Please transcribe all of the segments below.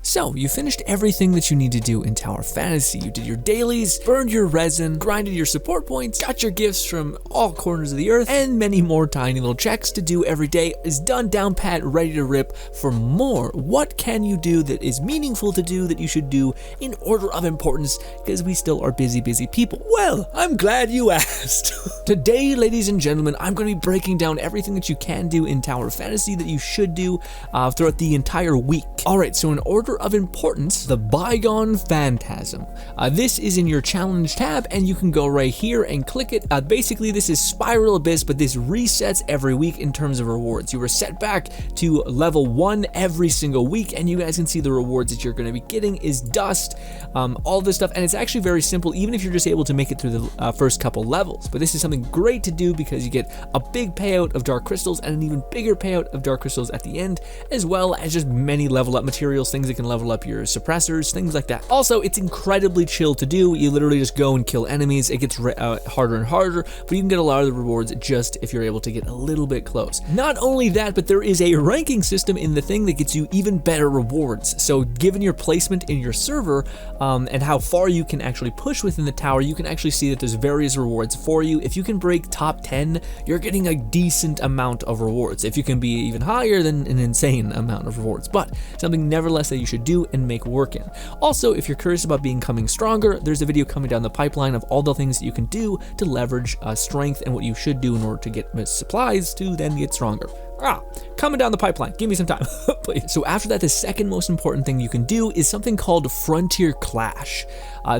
So, you finished everything that you need to do in Tower Fantasy. You did your dailies, burned your resin, grinded your support points, got your gifts from all corners of the earth, and many more tiny little checks to do every day is done, down pat, ready to rip for more. What can you do that is meaningful to do that you should do in order of importance, because we still are busy people? Well, I'm glad you asked. Today, ladies and gentlemen, I'm going to be breaking down everything that you can do in Tower Fantasy that you should do throughout the entire week. Alright, so in order of importance, the Bygone Phantasm. This is in your challenge tab, and you can go right here and click it. Basically, this is Spiral Abyss, but this resets every week in terms of rewards. You were set back to level 1 every single week, and you guys can see the rewards that you're going to be getting is dust, all this stuff, and it's actually very simple, even if you're just able to make it through the first couple levels. But this is something great to do because you get a big payout of dark crystals and an even bigger payout of dark crystals at the end, as well as just many level up materials, things that can level up your suppressors, things like that. Also, it's incredibly chill to do. You literally just go and kill enemies. It gets harder and harder, but you can get a lot of the rewards just if you're able to get a little bit close. Not only that, but there is a ranking system in the thing that gets you even better rewards. So given your placement in your server and how far you can actually push within the tower, you can actually see that there's various rewards for you. If you can break top 10, you're getting a decent amount of rewards. If you can be even higher, then an insane amount of rewards, but something nevertheless that you should do and make work in. Also, if you're curious about becoming stronger, there's a video coming down the pipeline of all the things that you can do to leverage strength and what you should do in order to get supplies to then get stronger. Coming down the pipeline. Give me some time, please. So after that, the second most important thing you can do is something called Frontier Clash.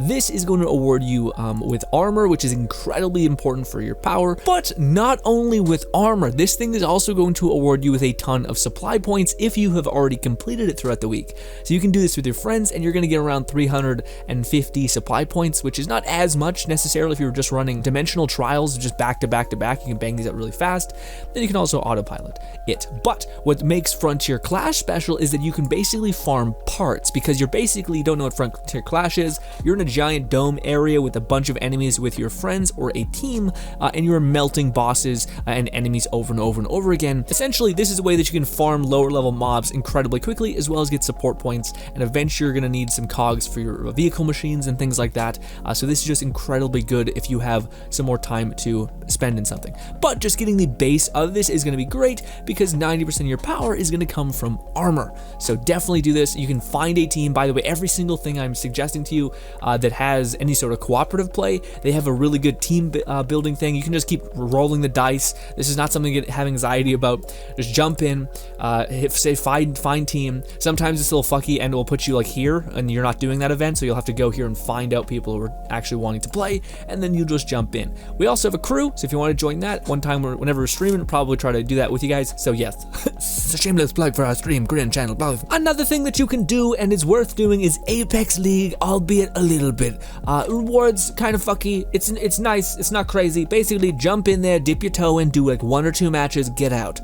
This is going to award you with armor, which is incredibly important for your power, but not only with armor. This thing is also going to award you with a ton of supply points if you have already completed it throughout the week. So you can do this with your friends, and you're going to get around 350 supply points, which is not as much necessarily if you're just running dimensional trials, just back to back to back. You can bang these out really fast. Then you can also autopilot it. But what makes Frontier Clash special is that you can basically farm parts, because you don't know what Frontier Clash is. You're in a giant dome area with a bunch of enemies with your friends or a team, and you're melting bosses and enemies over and over and over again. Essentially, this is a way that you can farm lower level mobs incredibly quickly, as well as get support points, and eventually you're going to need some cogs for your vehicle machines and things like that. So this is just incredibly good if you have some more time to spend in something. But just getting the base of this is going to be great, because 90% of your power is going to come from armor. So definitely do this. You can find a team. By the way, every single thing I'm suggesting to you that has any sort of cooperative play, they have a really good team building thing. You can just keep rolling the dice. This is not something to have anxiety about. Just jump in, say find team. Sometimes it's a little fucky and it will put you like here, and you're not doing that event, so you'll have to go here and find out people who are actually wanting to play, and then you just jump in. We also have a crew, so if you want to join that, whenever we're streaming, we'll probably try to do that with you guys. So yes, it's a shameless plug for our stream, GRINN channel. Another thing that you can do and is worth doing is Apex League, albeit a little bit. Rewards kind of fucky. It's nice. It's not crazy. Basically, jump in there, dip your toe in, do like 1 or 2 matches, get out.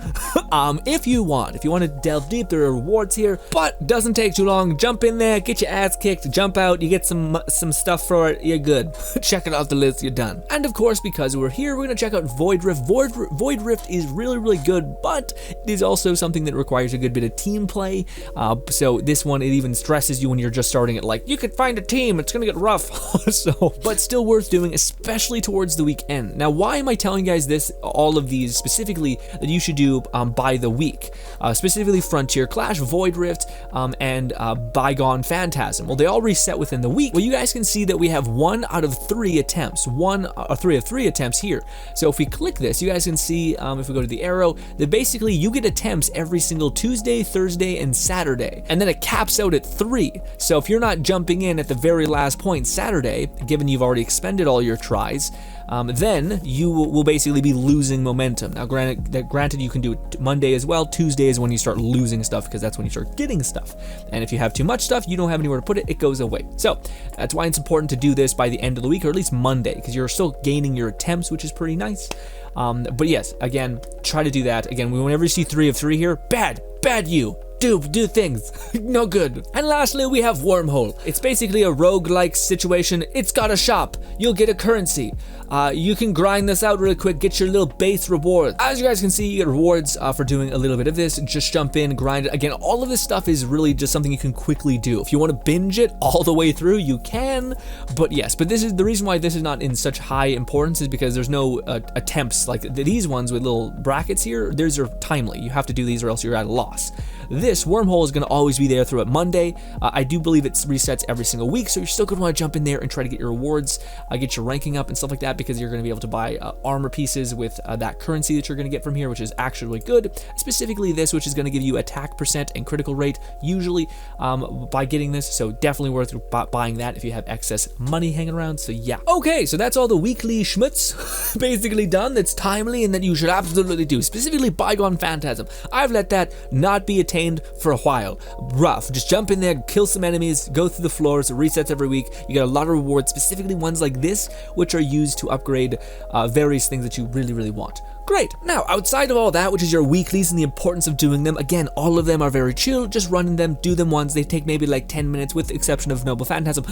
If you want to delve deep, there are rewards here, but doesn't take too long. Jump in there, get your ass kicked, jump out, you get some stuff for it, you're good. Check it off the list, you're done. And of course, because we're here, we're gonna check out Void Rift. Void Rift is really good, but it is also something that requires a good bit of team play. So this one, it even stresses you when you're just starting it, like, you could find a team, it's gonna get rough. But still worth doing, especially towards the weekend. Now, why am I telling you guys this, all of these specifically, that you should do by the week? Specifically Frontier Clash, Void Rift, and Bygone Phantasm. Well, they all reset within the week. Well, you guys can see that we have 1 out of 3 attempts, 3 of 3 attempts here. So if we click this, you guys can see, if we go to the arrow, that basically you get attempts every single Tuesday, Thursday, and Saturday, and then it caps out at 3. So if you're not jumping in at the very last point Saturday, given you've already expended all your tries, then you will basically be losing momentum. Now, granted, you can do it Monday as well. Tuesday is when you start losing stuff, because that's when you start getting stuff. And if you have too much stuff, you don't have anywhere to put it, it goes away. So that's why it's important to do this by the end of the week, or at least Monday, because you're still gaining your attempts, which is pretty nice. But yes, again, try to do that. Again, whenever you see 3 of 3 here, bad you. do things. No good. And lastly, we have Wormhole. It's basically a roguelike situation. It's got a shop. You'll get a currency. You can grind this out really quick, get your little base reward. As you guys can see, you get rewards for doing a little bit of this. Just jump in, grind it. Again, all of this stuff is really just something you can quickly do. If you want to binge it all the way through, you can. But yes, but this is the reason why this is not in such high importance is because there's no attempts like these ones with little brackets here. These are timely. You have to do these or else you're at a loss. This Wormhole is going to always be there throughout Monday. I do believe it resets every single week, so you're still going to want to jump in there and try to get your rewards, get your ranking up and stuff like that, because you're going to be able to buy armor pieces with that currency that you're going to get from here, which is actually good. Specifically this, which is going to give you attack percent and critical rate usually by getting this, so definitely worth buying that if you have excess money hanging around. So yeah. Okay, so that's all the weekly schmutz basically done that's timely and that you should absolutely do. Specifically Bygone Phantasm. I've let that not be attained for a while. Rough. Just jump in there, kill some enemies, go through the floors, resets every week. You get a lot of rewards, specifically ones like this, which are used to upgrade various things that you really want. Great. Now, outside of all that, which is your weeklies and the importance of doing them, again, all of them are very chill. Just running them, do them once. They take maybe like 10 minutes with the exception of Noble Phantasm.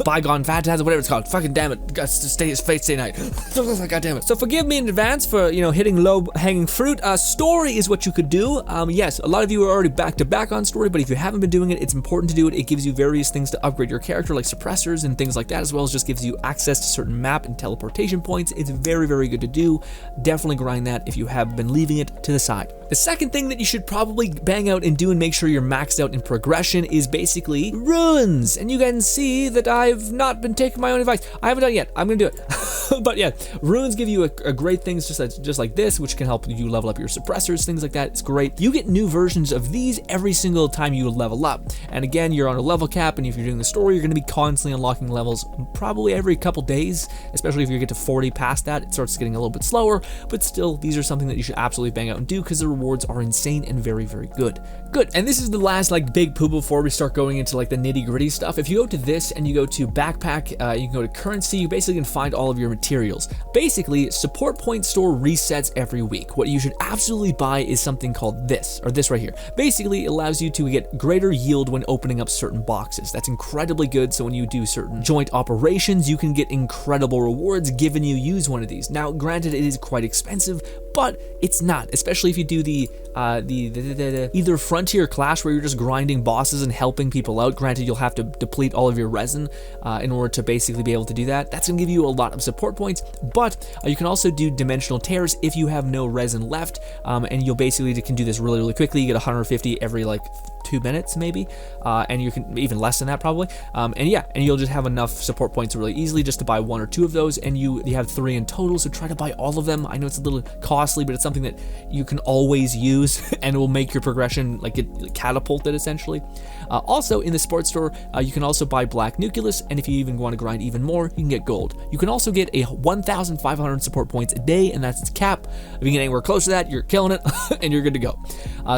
Bygone Phantasm, whatever it's called. Fucking damn it. Got to stay his fate stay night. God damn it. So forgive me in advance for, hitting low hanging fruit. Story is what you could do. Yes, a lot of you are already back to back on story, but if you haven't been doing it, it's important to do it. It gives you various things to upgrade your character, like suppressors and things like that, as well as just gives you access to certain map and teleportation points. It's very good to do. Definitely grind that if you have been leaving it to the side. The second thing that you should probably bang out and do and make sure you're maxed out in progression is basically runes. And you can see that I've not been taking my own advice. I haven't done it yet. I'm gonna do it. But yeah, runes give you a great things just like this, which can help you level up your suppressors, things like that. It's great. You get new versions of these every single time you level up. And again, you're on a level cap, and if you're doing the story, you're gonna be constantly unlocking levels probably every couple days, especially if you get to 40 past that. It starts getting a little bit slower, but still, these are something that you should absolutely bang out and do because the rewards are insane and very good. Good. And this is the last big poo before we start going into the nitty gritty stuff. If you go to this and you go to backpack, you can go to currency, you basically can find all of your materials. Basically, support point store resets every week. What you should absolutely buy is something called this, or this right here. Basically, it allows you to get greater yield when opening up certain boxes. That's incredibly good. So when you do certain joint operations, you can get incredible rewards given you use one of these. Now, granted, it is quite expensive, but it's not, especially if you do the either Frontier Clash where you're just grinding bosses and helping people out. Granted, you'll have to deplete all of your resin in order to basically be able to do that. That's gonna give you a lot of support points, but you can also do dimensional tears if you have no resin left, and you'll basically can do this really quickly. You get 150 every 2 minutes maybe, and you can even less than that probably, and you'll just have enough support points really easily just to buy 1 or 2 of those, and you have 3 in total, so try to buy all of them. I know it's a little costly, but it's something that you can always use and it will make your progression get catapulted essentially. Also in the sports store, you can also buy black nucleus, and if you even want to grind even more, you can get gold. You can also get a 1,500 support points a day, and that's its cap. If you get anywhere close to that, you're killing it and you're good to go.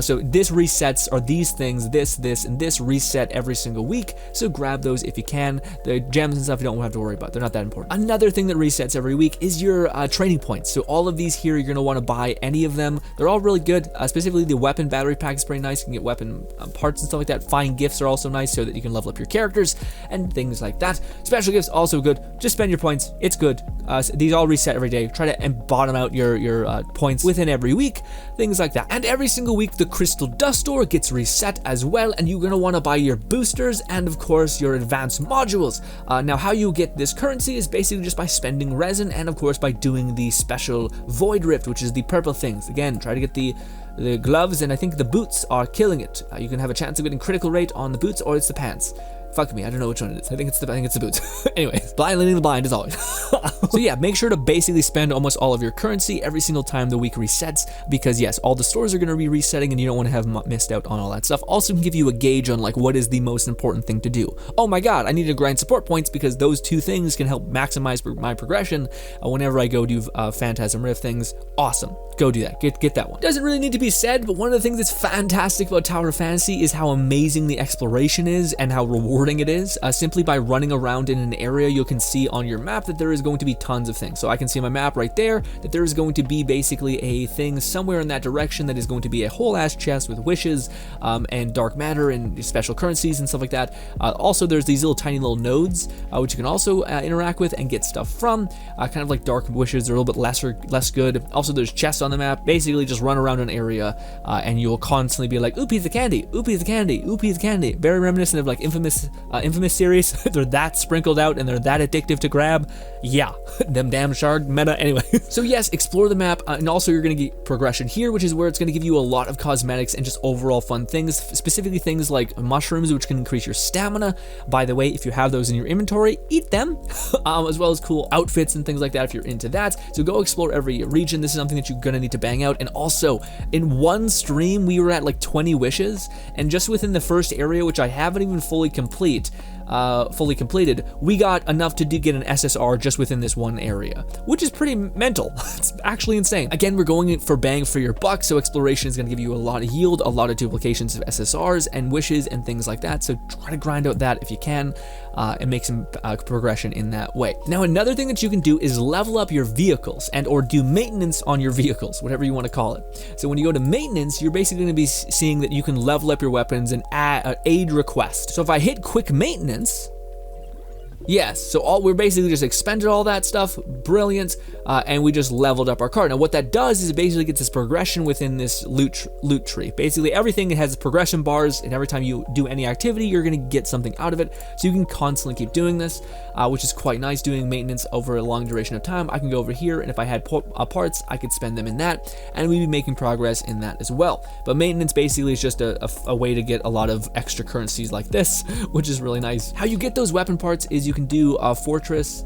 So this resets, or these things, this and this reset every single week, so grab those if you can. The gems and stuff you don't have to worry about, they're not that important. Another thing that resets every week is your training points. So all of these here, you're going to want to buy any of them. They're all really good, specifically the weapon battery pack is pretty nice. You can get weapon parts and stuff like that. Fine gifts are also nice so that you can level up your characters and things like that. Special gifts also good. Just spend your points, it's good. These all reset every day. Try to bottom out your points within every week, things like that. And every single week the crystal dust store gets reset as well, and you're going to want to buy your boosters and of course your advanced modules. Now how you get this currency is basically just by spending resin, and of course by doing the special void rift, which is the purple things. Again, try to get the gloves, and I think the boots are killing it. You can have a chance of getting critical rate on the boots, or it's the pants. Fuck me, I don't know which one it is. I think it's the boots. Anyways, blind leading the blind as always. So yeah, make sure to basically spend almost all of your currency every single time the week resets, because yes, all the stores are going to be resetting and you don't want to have missed out on all that stuff. Also can give you a gauge on what is the most important thing to do. Oh my god, I need to grind support points because those 2 things can help maximize my progression whenever I go do Phantasm Rift things. Awesome. Go do that. Get that one. Doesn't really need to be said, but one of the things that's fantastic about Tower of Fantasy is how amazing the exploration is and how rewarding rewarding it is. Simply by running around in an area, you can see on your map that there is going to be tons of things. So I can see on my map right there that there is going to be basically a thing somewhere in that direction that is going to be a whole ass chest with wishes and dark matter and special currencies and stuff like that. Also, there's these little tiny little nodes which you can also interact with and get stuff from, kind of like dark wishes. They're a little bit less good. Also, there's chests on the map. Basically, just run around an area and you'll constantly be like, ooh, piece of candy, ooh, piece of candy, ooh, piece of candy. Very reminiscent of like Infamous series. They're that sprinkled out and they're that addictive to grab. Yeah, them damn shard meta. Anyway, so yes, explore the map, and also you're gonna get progression here, which is where it's gonna give you a lot of cosmetics and just overall fun things, specifically things like mushrooms, which can increase your stamina. By the way, if you have those in your inventory, eat them, as well as cool outfits and things like that if you're into that. So go explore every region. This is something that you're gonna need to bang out. And also, in one stream, we were at like 20 wishes, and just within the first area, which I haven't even fully completed, we got enough to get an SSR just within this one area, which is pretty mental. It's actually insane. Again, we're going for bang for your buck, so exploration is going to give you a lot of yield, a lot of duplications of SSRs and wishes and things like that. So try to grind out that if you can, and make some progression in that way. Now, another thing that you can do is level up your vehicles and or do maintenance on your vehicles, whatever you want to call it. So when you go to maintenance, you're basically going to be seeing that you can level up your weapons and add aid request. So if I hit quick maintenance, yes, so we're basically just expended all that stuff, brilliant, and we just leveled up our car. Now what that does is it basically gets this progression within this loot tree. Basically everything has progression bars, and every time you do any activity, you're gonna get something out of it, so you can constantly keep doing this, which is quite nice, doing maintenance over a long duration of time. I can go over here, and if I had parts, I could spend them in that, and we'd be making progress in that as well. But maintenance basically is just a way to get a lot of extra currencies like this, which is really nice. How you get those weapon parts is you can do a fortress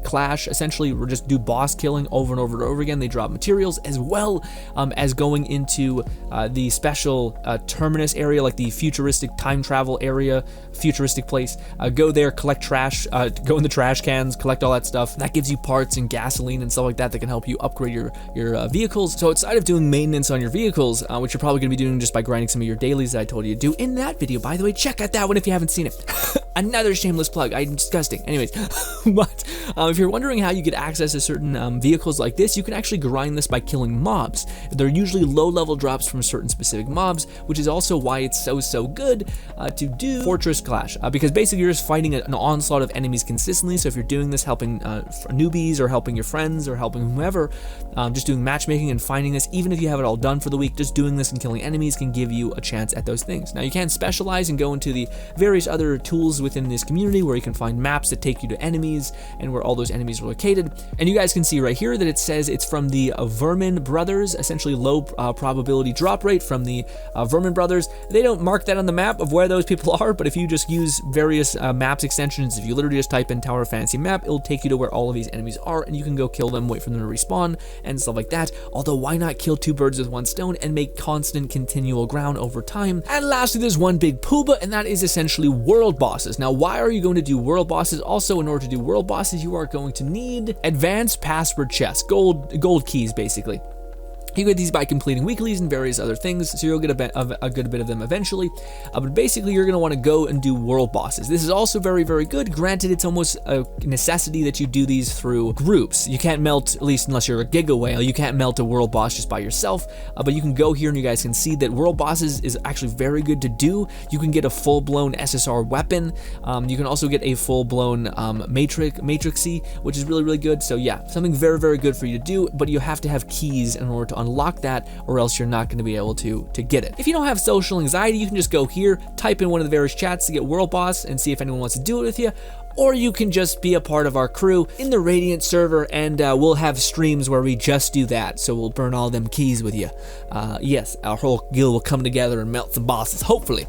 clash, essentially, or just do boss killing over and over and over again. They drop materials, as well as going into the special terminus area, like the futuristic time travel area, futuristic place. Go there, collect trash, go in the trash cans, collect all that stuff. That gives you parts and gasoline and stuff like that that can help you upgrade your vehicles. So outside of doing maintenance on your vehicles, which you're probably going to be doing just by grinding some of your dailies that I told you to do in that video, by the way, check out that one if you haven't seen it. Another shameless plug. I'm disgusting. Anyways, but if you're wondering how you get access to certain vehicles like this, you can actually grind this by killing mobs. They're usually low-level drops from certain specific mobs, which is also why it's so good to do Fortress Clash, because basically you're just fighting an onslaught of enemies consistently. So if you're doing this, helping newbies or helping your friends or helping whomever, just doing matchmaking and finding this, even if you have it all done for the week, just doing this and killing enemies can give you a chance at those things. Now you can specialize and go into the various other tools within this community where you can find maps that take you to enemies and where all those enemies are located. And you guys can see right here that it says it's from the Vermin Brothers, essentially low probability drop rate from the Vermin Brothers. They don't mark that on the map of where those people are, but if you just use various maps extensions, if you literally just type in Tower of Fantasy map, it'll take you to where all of these enemies are, and you can go kill them, wait for them to respawn, and stuff like that. Although, why not kill two birds with one stone and make constant continual ground over time? And lastly, there's one big pooba, and that is essentially world bosses. Now, why are you going to do world bosses? Also, in order to do world bosses, you are going to need advanced password chests, gold keys, basically. You get these by completing weeklies and various other things, so you'll get a good bit of them eventually. But basically, you're going to want to go and do world bosses. This is also very, very good. Granted, it's almost a necessity that you do these through groups. You can't melt, at least unless you're a Giga Whale, you can't melt a world boss just by yourself. But you can go here and you guys can see that world bosses is actually very good to do. You can get a full-blown SSR weapon. You can also get a full-blown Matrixy, which is really, really good. So yeah, something very, very good for you to do, but you have to have keys in order to unlock that, or else you're not going to be able to get it. If you don't have social anxiety, you can just go here, type in one of the various chats to get world boss and see if anyone wants to do it with you. Or you can just be a part of our crew in the Radiant server, and we'll have streams where we just do that. So we'll burn all them keys with you. Yes, our whole guild will come together and melt some bosses. Hopefully,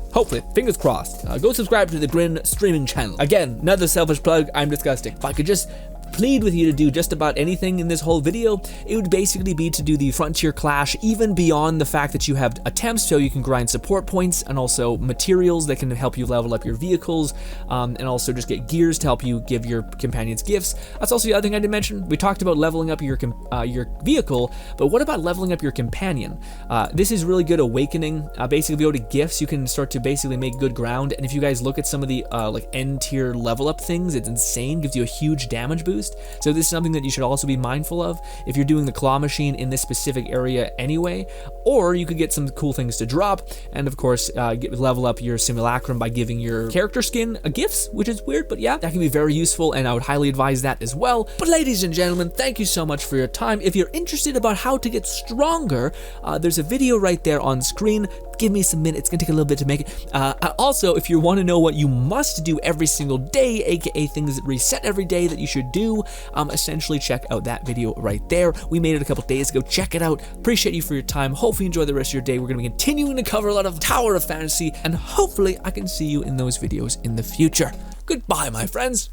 fingers crossed. Go subscribe to the GRINN streaming channel. Again, another selfish plug. I'm disgusting. If I could just plead with you to do just about anything in this whole video, it would basically be to do the Frontier Clash, even beyond the fact that you have attempts, so you can grind support points and also materials that can help you level up your vehicles, and also just get gears to help you give your companions gifts. That's also the other thing I didn't mention. We talked about leveling up your vehicle, but what about leveling up your companion? This is really good awakening. Basically, if you go to gifts, you can start to basically make good ground, and if you guys look at some of the like end tier level up things, it's insane, gives you a huge damage boost. So this is something that you should also be mindful of if you're doing the claw machine in this specific area anyway, or you could get some cool things to drop, and of course level up your simulacrum by giving your character skin a gifts, which is weird, but yeah, that can be very useful, and I would highly advise that as well. But ladies and gentlemen, thank you so much for your time. If you're interested about how to get stronger, there's a video right there on screen. Give me some minutes, it's gonna take a little bit to make it. Also, if you want to know what you must do every single day, aka things that reset every day that you should do, essentially check out that video right there. We made it a couple days ago. Check it out. Appreciate you for your time. Hopefully you enjoy the rest of your day. We're gonna be continuing to cover a lot of Tower of Fantasy, and hopefully I can see you in those videos in the future. Goodbye, my friends.